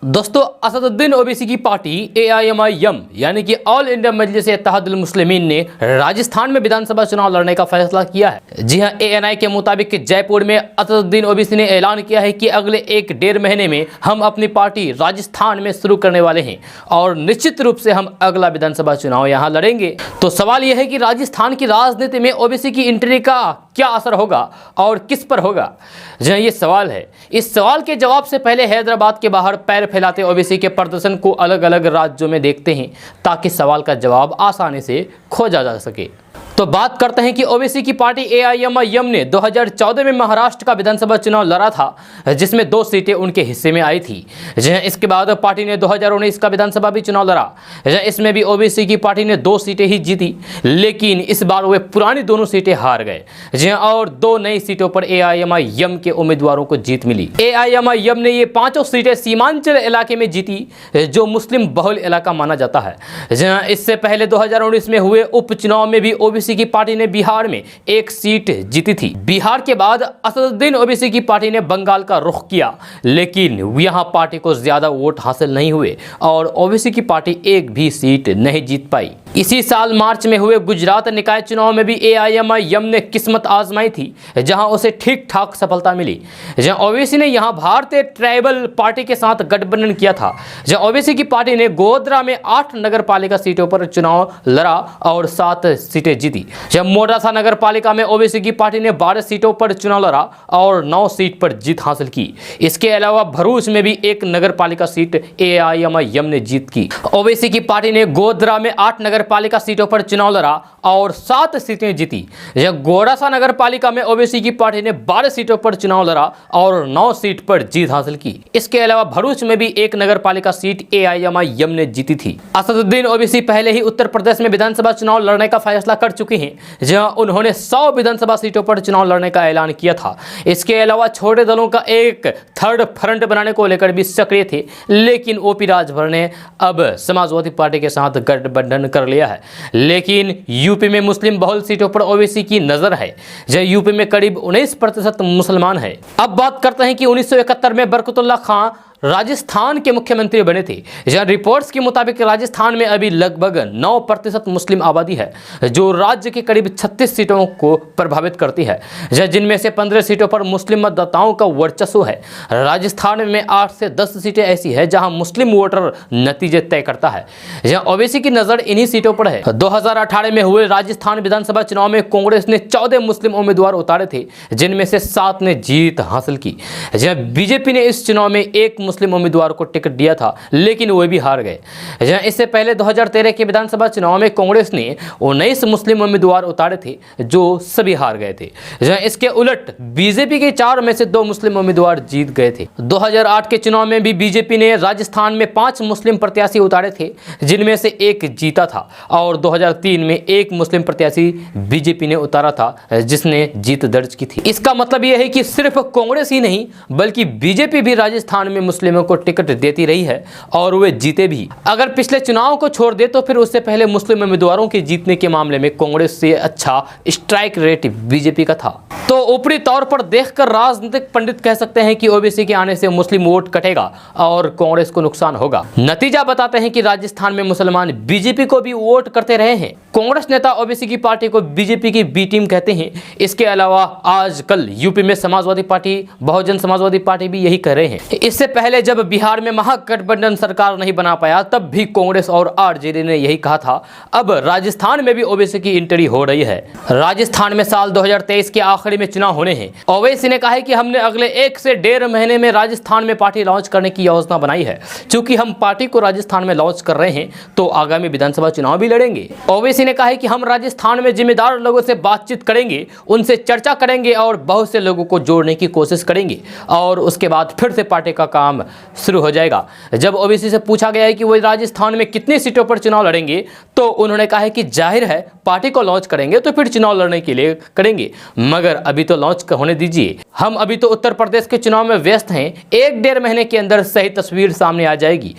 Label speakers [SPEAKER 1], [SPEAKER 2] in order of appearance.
[SPEAKER 1] दोस्तों, असदुद्दीन ओवैसी की party AIMIM यानी कि ऑल इंडिया मजलिस-ए-इत्तेहादुल मुस्लिमीन ने राजस्थान में विधानसभा चुनाव लड़ने का फैसला किया है। जी हां, ANI के मुताबिक जयपुर में असदुद्दीन ओवैसी ने ऐलान किया है कि अगले 1-1.5 महीने में हम अपनी पार्टी राजस्थान में शुरू करने वाले हैं और निश्चित रूप से हम अगला विधानसभा चुनाव यहां लड़ेंगे। तो सवाल यह है कि राजस्थान की राजनीति में ओवैसी की एंट्री का क्या असर होगा और किस पर होगा। जी ये सवाल है। इस सवाल के जवाब से पहले हैदराबाद के बाहर पैर फैलाते ओवैसी के प्रदर्शन को अलग अलग राज्यों में देखते हैं ताकि सवाल का जवाब आसानी से खोजा जा सके। तो बात करते हैं कि ओवैसी की पार्टी AIMIM ने 2014 में महाराष्ट्र का विधानसभा चुनाव लड़ा था, जिसमें 2 सीटें उनके हिस्से में आई थी। इसके बाद पार्टी ने 2019 का विधानसभा भी चुनाव लड़ा। इसमें भी ओवैसी की पार्टी ने 2 सीटें ही जीती, लेकिन इस बार वे पुरानी दोनों सीटें हार गए और 2 नई सीटों पर AIMIM के उम्मीदवारों को जीत मिली। AIMIM ने ये 5 सीटें सीमांचल इलाके में जीती, जो मुस्लिम बहुल इलाका माना जाता है। इससे पहले 2019 में हुए उपचुनाव में भी ओवैसी की पार्टी ने बिहार में 1 सीट जीती थी। बिहार के बाद असदुद्दीन ओवैसी की पार्टी ने बंगाल का रुख किया, लेकिन यहां पार्टी को ज्यादा वोट हासिल नहीं हुए और ओवैसी की पार्टी 1 भी सीट नहीं जीत पाई। इसी साल मार्च में हुए गुजरात निकाय चुनाव में भी AIMIM ने किस्मत आजमाई थी, जहां उसे ठीक ठाक सफलता मिली। जहां ओवैसी ने यहां भारतीय ट्राइबल पार्टी के साथ गठबंधन किया था। जहां ओवैसी की पार्टी ने गोधरा में 8 नगर पालिका सीटों पर चुनाव लड़ा और 7 सीटें जीती। जब मोडासा नगर पालिका में ओवैसी की पार्टी ने 12 सीटों पर चुनाव लड़ा और 9 सीट पर जीत हासिल की। इसके अलावा भरूच में भी 1 नगर पालिका सीट AIMIM ने जीत की। ओवैसी की पार्टी ने गोधरा में 8 नगर पालिका सीटों पर चुनाव लड़ा और 7 सीटें जीती। गोडासा नगर पालिका में ओवैसी की पार्टी ने 12 सीटों पर चुनाव लड़ा और 9 सीट पर जीत हासिल की। इसके अलावा भरूच में भी 1 नगर पालिका सीट AIMIM ने जीती थी। असदुद्दीन ओवैसी पहले ही उत्तर प्रदेश में विधानसभा चुनाव लड़ने का फैसला कर चुके हैं, जहां उन्होंने 100 विधानसभा सीटों पर चुनाव लड़ने का ऐलान किया था। इसके अलावा छोटे दलों का एक थर्ड फ्रंट बनाने को लेकर भी सक्रिय थे, लेकिन OP राजभर ने अब समाजवादी पार्टी के साथ गठबंधन कर लिया है। लेकिन यूपी में मुस्लिम बहुल सीटों पर ओवैसी की नजर है, जहां यूपी में करीब 19% मुसलमान है। अब बात करते हैं कि 1971 में बरकतुल्लाह खान राजस्थान के मुख्यमंत्री बने थे। जहां रिपोर्ट्स के मुताबिक राजस्थान में अभी लगभग 9% मुस्लिम आबादी है, जो राज्य के करीब 36 सीटों को प्रभावित करती है, जिनमें से 15 सीटों पर मुस्लिम मतदाताओं का वर्चस्व है। राजस्थान में 8 से 10 सीटें ऐसी है जहां मुस्लिम वोटर नतीजे तय करता है। जहां ओवैसी की नजर इन्हीं सीटों पर है। 2018 में हुए राजस्थान विधानसभा चुनाव में कांग्रेस ने 14 मुस्लिम उम्मीदवार उतारे थे, जिनमें से 7 ने जीत हासिल की। जहां बीजेपी ने इस चुनाव में 1 मुस्लिम उम्मीदवार को टिकट दिया था, लेकिन वे भी हार गए। इससे पहले 2013 के विधानसभा चुनाव में कांग्रेस ने 19 मुस्लिम उम्मीदवार उतारे थे, जो सभी हार गए थे। इसके उलट बीजेपी के 4 में से 2 मुस्लिम उम्मीदवार जीत गए थे। 2008 के चुनाव में भी बीजेपी ने राजस्थान में 5 मुस्लिम प्रत्याशी उतारे थे, जिनमें से 1 जीता था और 2003 में 1 मुस्लिम प्रत्याशी बीजेपी ने उतारा था, जिसने जीत दर्ज की थी। इसका मतलब यह है कि सिर्फ कांग्रेस ही नहीं बल्कि बीजेपी भी राजस्थान में मुस्लिमों को टिकट देती रही है और वे जीते भी। अगर पिछले चुनाव को छोड़ दे तो फिर उससे पहले मुस्लिम उम्मीदवारों के जीतने के मामले में कांग्रेस से अच्छा स्ट्राइक रेट बीजेपी का था। तो ऊपरी तौर पर देखकर राजनीतिक पंडित कह सकते हैं कि ओवैसी के आने से मुस्लिम वोट कटेगा और कांग्रेस को नुकसान होगा। नतीजा बताते हैं कि राजस्थान में मुसलमान बीजेपी को भी वोट करते रहे हैं। कांग्रेस नेता ओवैसी की पार्टी को बीजेपी की बी टीम कहते हैं। इसके अलावा आजकल यूपी में समाजवादी पार्टी, बहुजन समाजवादी पार्टी भी यही कर रहे हैं। इससे पहले जब बिहार में महागठबंधन सरकार नहीं बना पाया, तब भी कांग्रेस और RJD ने यही कहा था। अब राजस्थान में भी ओवैसी की एंट्री हो रही है। राजस्थान में साल 2023 के आखिरी में चुनाव होने हैं। ओवैसी ने कहा है कि हमने अगले 1 से 1.5 महीने में राजस्थान में पार्टी लॉन्च करने की योजना बनाई है। चूंकि हम पार्टी को राजस्थान में लॉन्च कर रहे हैं, तो आगामी विधानसभा चुनाव भी लड़ेंगे। ओवैसी ने कहा है कि हम राजस्थान में जिम्मेदार लोगों से बातचीत करेंगे, उनसे चर्चा करेंगे और बहुत से लोगों को जोड़ने की कोशिश करेंगे और उसके बाद फिर से पार्टी का काम शुरू हो जाएगा। जब ओवैसी से पूछा गया है कि वो राजस्थान में कितनी सीटों पर चुनाव लड़ेंगे, तो उन्होंने कहा है कि जाहिर है पार्टी को लॉन्च करेंगे तो फिर चुनाव लड़ने के लिए करेंगे, मगर अभी तो लॉन्च होने दीजिए। हम अभी तो उत्तर प्रदेश के चुनाव में व्यस्त हैं। 1-1.5 महीने के अंदर सही तस्वीर सामने आ जाएगी।